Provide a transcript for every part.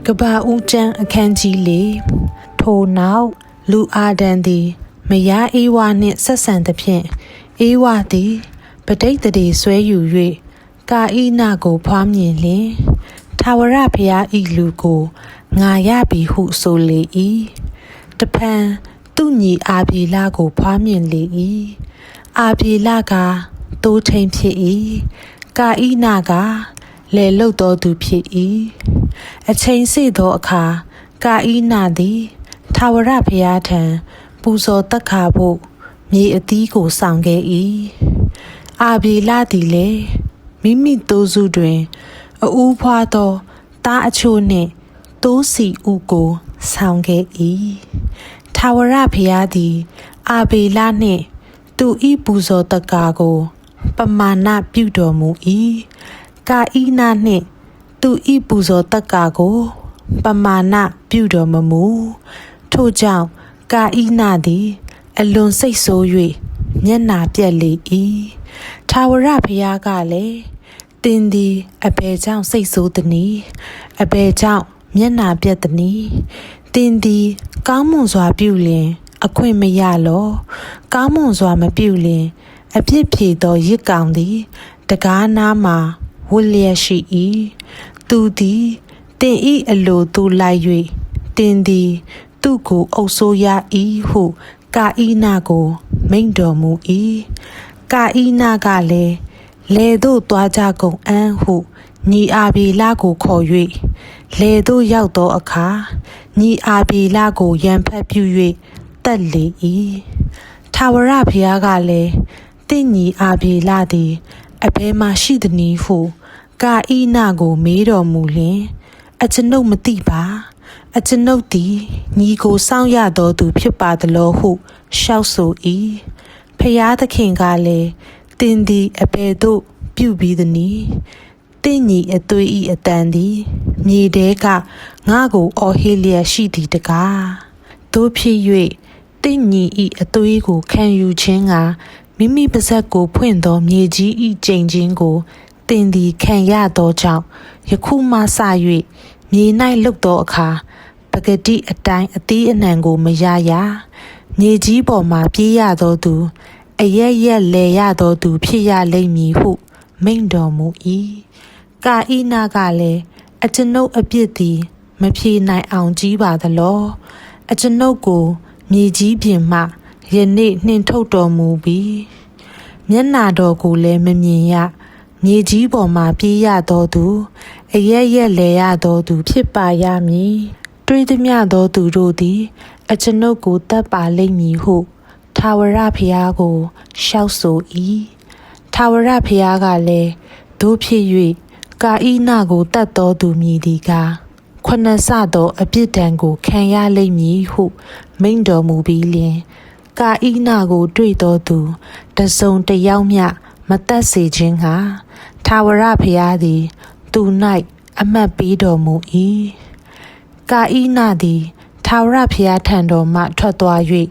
ကဘာဦးကျန်းအခန်းကြီးလေးထိုနောက်လူအာဒံသည်မယားအေးဝါနှင့်ဆက်ဆံသဖြင့်အေးဝါသည်ပဋိသန္ဓေဆွဲယူ၍ကာဣနကိုဖွားမြင်လျင်ထာဝရဘုရား၏လူကိုငါရပြီဟုဆိုလေ၏တဖန်သူ့ညီအာဗေလကိုဖွားမြင်လေ၏အာဗေလကတိုးထိန်ဖြစ်၏ကာဣနကလေလုတ်တော်သူဖြစ်၏အချိန်စေ့သောအခါကာဣနသည်ထာဝရဘုရားထံပူဇော်သက်ခါဖို့မြေအသီးကိုဆောင်ခဲ့၏အာဗေလသည်လည်းမိမိသိုးစုတွင်အဦးဖွားသောသားအချို့နှင့်သိုးစီဥကိုဆောင်ခဲ့၏ထာဝရဘုရားသည်အာဗေလနှင့်သူ၏ပူဇော်သက်ကာကိုပမာဏပြုတော်မူ၏ကာဣနနှင့်သူ၏ပူဇော်သက်ကာကိုပမာဏပြုတော်မမူထို့ကြောင့်ကာဣနသည်အလွန်စိတ်ဆိုး၍မျက်နှာပြက်လေ၏ထာဝရဘုရားကလည်းသင်သည်အဘယ်ကြောင့်စိတ်ဆိုးသနည်းအဘယ်ကြောင့်မျက်နှာပြက်သနည်းသင်သည်ကောင်းမွန်စွာပြုလျင်အခွင့်မရလောကောင်းမွန်စွာမပြုလျင်အပြစ်ဖြေသောရစ်ကောင်သည်တကားနားမှာဝတ်လျက်ရှိ၏သူသည်တင်ဤအလိုသူလိုက်၍တင်သည်သူ့ကိုအုပ်ဆိုးရ၏ဟုကာဣနကိုမိန့်တော်မူ၏ကာဣနကလည်းလေသို့သွားကြကုန်အံ့ဟုညီအာဗေလကိုခေါ်၍လေသို့ရောက်သောအခါညီအာဗေလကိုရန်ဖက်ပြု၍တက်လေ၏ထာဝရဘုရားကလည်းတင့်ညီအာဗေလသည်အဘယ်မှရှိသနည်းဟုကာဣနကိုမေးတော်မူလျင်အကျွန်ုပ်မသိပါအကျွန်ုပ်သည်ညီကိုစောင့်ရတော်သူဖြစ်ပါသလောဟုလျှောက်ဆို၏ဖျားသခင်ကလည်းသင်သည်အဘယ်သို့ပြုပြီးသနည်းတင့်ညီအသွေးဤအတန်သည်မြေထဲကငါကိုအော်ဟစ်လျက်ရှိသည်တကားတို့ဖြစ်၍တင့်ညီဤအသွေးကိုခံယူခြင်းကမိမိပါဇက်ကိုဖွင့်သောမြေကြီးဤကျိန်ခြင်းကိုသင်သည်ခံရသောကြောင့်ယခုမှစ၍မြေ၌လှုပ်သောအခါပဂတိအတိုင်းအသီးအနှံကိုမရရမြေကြီးပေါ်မှပြေးရသောသူအရက်ရက်လဲရသောသူဖြစ်ရလိမ့်မည်ဟုမိန့်တော်မူ၏ကာဣနကလည်းအကျွန်ုပ်အပြစ်သည်မဖြေနိုင်အောင်ကြီးပါသလောအကျွန်ုပ်ကိုမြေကြီးပြင်မှယနေ့နှင်ထုတ်တော်မူပြီးမျက်နာတော်ကိုလည်းမမြင်ရမြေကြီးပေါ်မှပြေးရသောသူအရက်ရက်လဲရသောသူဖြစ်ပါရမည်တွေးသမျှသောသူတို့သည်အကျွန်ုပ်ကိုတတ်ပါလိမ့်မည်ဟုထာဝရဘုရားကိုလျှောက်ဆို၏ထာဝရဘုရားကလည်းတို့ဖြစ်၍ကာဣနကိုတတ်တော်သူမည်သည်ကားခုနှစ်ဆသောအပြစ်ဒဏ်ကိုခံရလိမ့်မည်ဟုမိန့်တော်မူပြီးလျှင်ကာဣနကိုတွေ့တော်သူတစုံတယောက်မျှမတတ်စေခြင်းဟာထာဝရဘုရားသည်သူ၌အမှတ်ပေးတော်မူ၏ကာဣနသည်ထာဝရဘုရားထံတော်မှထွက်သွား၍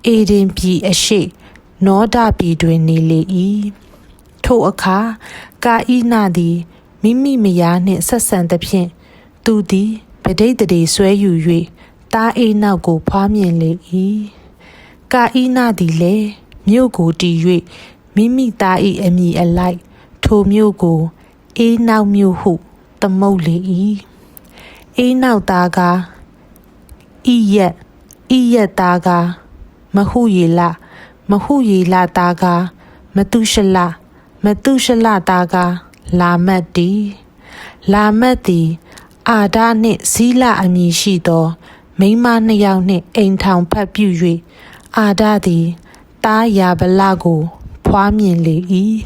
အေဒင်ပြည်အရှေ့နောဒပြည်တွင်နေလေ၏ထိုအခါကာဣနသည်မိမိမယားနှင့်ဆက်ဆံသဖြင့်သူသည်ပဋိသန္ဓေဆွဲယူ၍သားအေးနောက်ကိုဖွားမြင်လေ၏ကာဣနသည်လည်းမြို့ကိုတည်၍မိမိသား၏အမည်အလိုက်ထိုမြို့ကိုအေးနောက်မြို့ဟုသမုတ်လေ၏အေးနောက်သားကဣရက်သားကမဟုယေလသားကမတုရှလသားကလာမတ်တည်လာမတ်သည်အာဒနှင့်ဇီလအမည်ရှိသောမိန်းမနှစ်ယောက်နှင့်အိမ်ထောင်ဖက်ပြု၍အာဒသည်သားယာဗလကိုဖွားမြင်လေ၏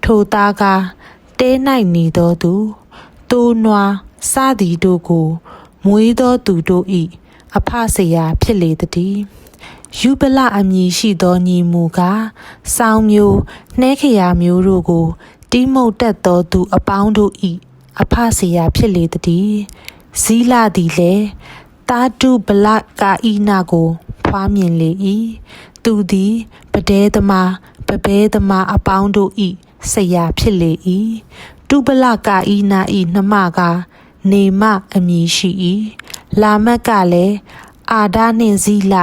ထိုသားကတဲ၌နေသောသူတိုးနွားစသည်တို့ကိုမွေးသောသူတို့၏အဖဆရာဖြစ်လေသည်ယူဗလအမည်ရှိသောညီမူကားစောင်းမျိုးနှဲခရာမျိုးတို့ကိုတီးမှုတ်တတ်သောသူအပေါင်းတို့၏အဖဆရာဖြစ်လေသည်ဇီလသည်လည်းတာတုဗလကာဣနကိုဖွားမြင်လေ၏သူသည်ပပဲသမားအပေါင်းတို့၏ဆရာဖြစ်လေ၏တုဗလကာဣန၏နှမက နေမအမည်ရှိ၏လာမတ်ကလည်းအာဒနှင့်ဇီလ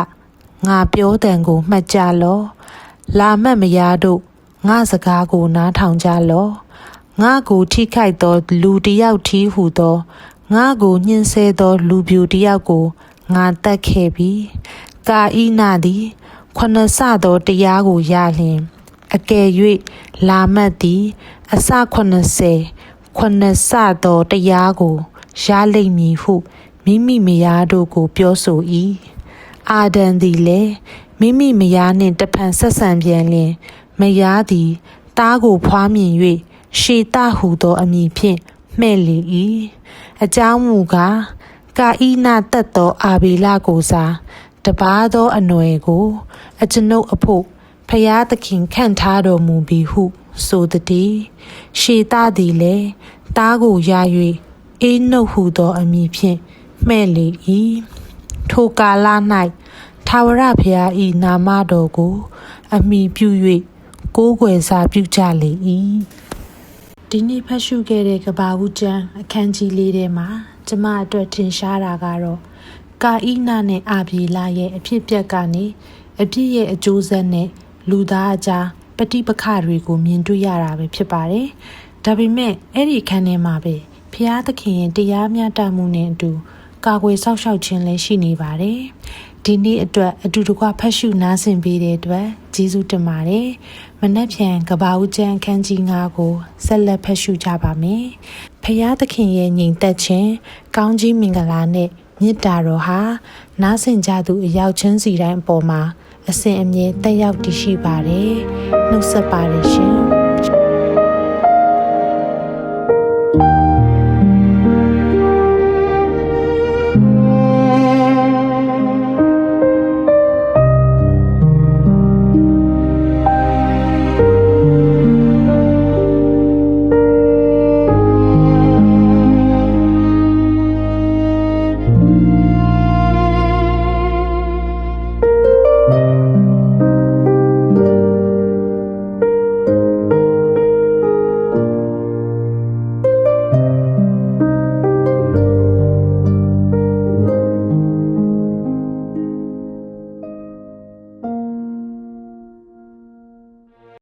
ငါပြောတန်ကိုမှတ်ကြလောလာမတ်မယားတို့ငါစကားကိုနားထောင်ကြလောငါကိုထိခိုက်သောလူတစ်ယောက်ထီးဟုသောငါကိုညှင်းဆဲသောလူပြိုတစ်ယောက်ကိုငါတတ်ခဲ့ပြီကာဣနသည်ခုနှစ်ဆသောတရားကိုရလျင်အကယ်၍လာမတ်သည်အစ80ခုနှစ်ဆသောတရားကိုရလိမ့်မည်ဟုမိမိမယားတို့ကိုပြောဆို၏အာဒံသည်လည်းမိမိမယားနှင့်တဖန်ဆက်ဆံပြန်လျင်မယားသည်သားကိုဖွားမြင်၍ရှေတဟုသောအမည်ဖြင့်မှဲ့လေ၏အကြောင်းမူကားကာဣနတတ်သောအာဘေလကိုစားတပါးသောအနွယ်ကိုအကျွန်ုပ်အဖို့ဖျားသခင်ခန့်ထားတော်မူပြီဟုဆိုသည်ရှေတသည်လည်းသားကိုရ၍အေးနှုတ်ဟုသောအမည်ဖြင့်မှဲ့လေ၏ထိုကာလ၌ထာဝရဘုရား၏နာမတော်ကိုအမိပြု၍ကိုးကွယ်စာပြုကြလေ၏ဒီနေ့ဖတ်ရှုခဲ့တဲ့ကဘာဦးကျမ်းအခန်းကြီး၄ထဲမှာကျမအတွက်ထင်ရှားတာကတော့ကာဣနနဲ့အာဘေလရဲ့အဖြစ်ပြက်ကနေအပြစ်ရဲ့အကျိုးဆက်နဲ့လူသားအကြားပဋိပက္ခတွေကိုမြင်တွေ့ရတာပဲဖြစ်ပါတယ်။ဒါပေမဲ့အဲ့ဒီအခန်းထဲမှာပဲဖျားသခင်ရဲ့တရားမျှတမှုနဲ့အတူကာကွယ်စောင့်ရှောက်ခြင်းလည်းရှိနေပါတယ်။ဒီနေ့အတွက်အတူတကွဖတ်ရှုနားဆင်ပေးတဲ့အတွက်ကျေးဇူးတင်ပါတယ်။မနက်ဖြန်ကဘာဦးကျမ်းအခန်းကြီး9ကိုဆက်လက်ဖတ်ရှုကြပါမယ်။ဖျားသခင်ရဲ့ညီသက်ခြင်းကောင်းကြီးမင်္ဂလာနဲ့မေတ္တာတော်ဟာနားဆင်ကြသူအယောက်ချင်းစီတိုင်းအပေါ်မှာအစဉ်အမြဲတက်ရောက်တည်ရှိပါတယ်။နှုတ်ဆက်ပါတယ်ရှင်။